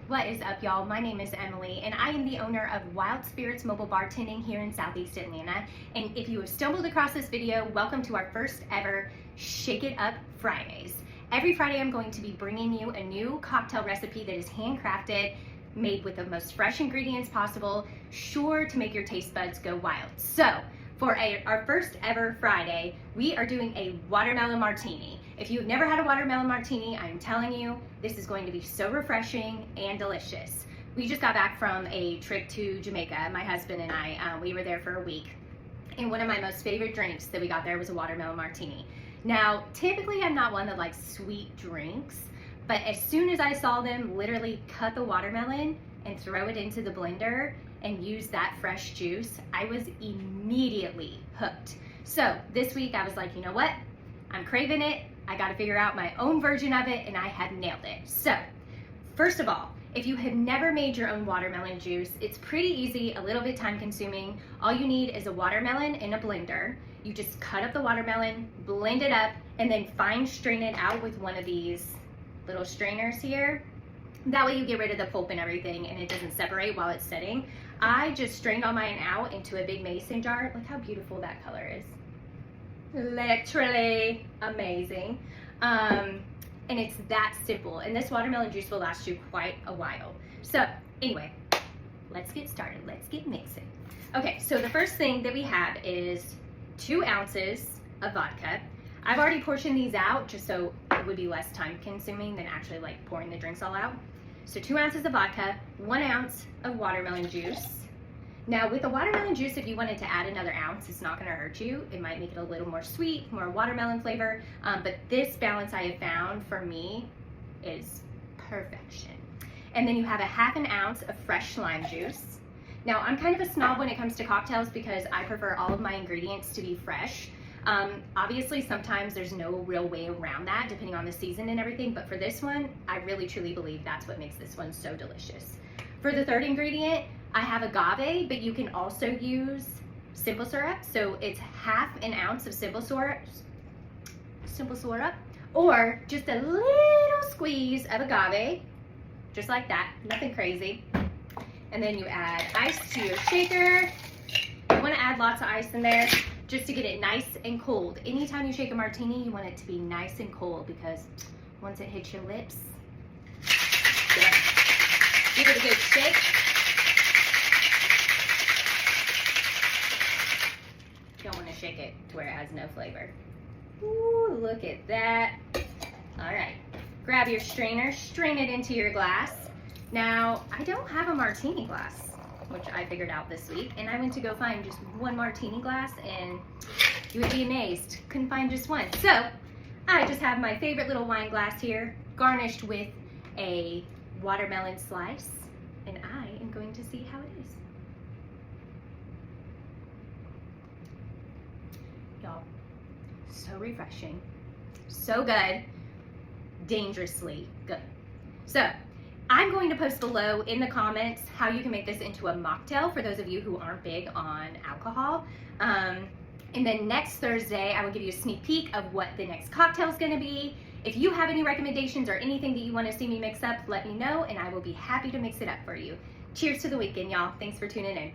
What is up, y'all? My name is Emily, and I am the owner of Wild Spirits Mobile Bartending here in Southeast Atlanta. And if you have stumbled across this video, welcome to our first ever Shake It Up Fridays. Every Friday, I'm going to be bringing you a new cocktail recipe that is handcrafted, made with the most fresh ingredients possible, sure to make your taste buds go wild. So, for our first ever Friday, we are doing a watermelon martini. If you've never had a watermelon martini, I'm telling you, this is going to be so refreshing and delicious. We just got back from a trip to Jamaica, my husband and I. We were there for a week. And one of my most favorite drinks that we got there was a watermelon martini. Now, typically I'm not one that likes sweet drinks, but as soon as I saw them literally cut the watermelon and throw it into the blender and use that fresh juice, I was immediately hooked. So this week I was like, you know what? I'm craving it. I got to figure out my own version of it, and I have nailed it. So first of all, if you have never made your own watermelon juice, it's pretty easy, a little bit time consuming. All you need is a watermelon in a blender. You just cut up the watermelon, blend it up, and then fine strain it out with one of these little strainers here. That way you get rid of the pulp and everything, and it doesn't separate while it's setting. I just strained all mine out into a big mason jar. Look how beautiful that color is. Literally amazing. And it's that simple. And this watermelon juice will last you quite a while. So anyway, let's get started. Let's get mixing. Okay, so the first thing that we have is 2 ounces of vodka. I've already portioned these out just so it would be less time consuming than actually like pouring the drinks all out. So 2 ounces of vodka, 1 ounce of watermelon juice. Now with the watermelon juice, if you wanted to add another ounce, it's not gonna hurt you. It might make it a little more sweet, more watermelon flavor, but this balance I have found for me is perfection. And then you have a 1/2 ounce of fresh lime juice. Now I'm kind of a snob when it comes to cocktails because I prefer all of my ingredients to be fresh. Obviously sometimes there's no real way around that depending on the season and everything, but for this one, I really truly believe that's what makes this one so delicious. For the third ingredient, I have agave, but you can also use simple syrup. So it's 1/2 ounce of simple syrup, or just a little squeeze of agave, just like that, nothing crazy. And then you add ice to your shaker. You wanna add lots of ice in there just to get it nice and cold. Anytime you shake a martini, you want it to be nice and cold because once it hits your lips, yeah. Give it a good shake. Don't want to shake it to where it has no flavor. Ooh, look at that. All right, grab your strainer, strain it into your glass. Now, I don't have a martini glass, which I figured out this week, and I went to go find just one martini glass, and you would be amazed, couldn't find just one. So, I just have my favorite little wine glass here, garnished with a watermelon slice, and I am going to see how it is. Y'all, so refreshing, so good, dangerously good. So, I'm going to post below in the comments how you can make this into a mocktail for those of you who aren't big on alcohol. And then next Thursday, I will give you a sneak peek of what the next cocktail is gonna be. If you have any recommendations or anything that you wanna see me mix up, let me know and I will be happy to mix it up for you. Cheers to the weekend, y'all. Thanks for tuning in.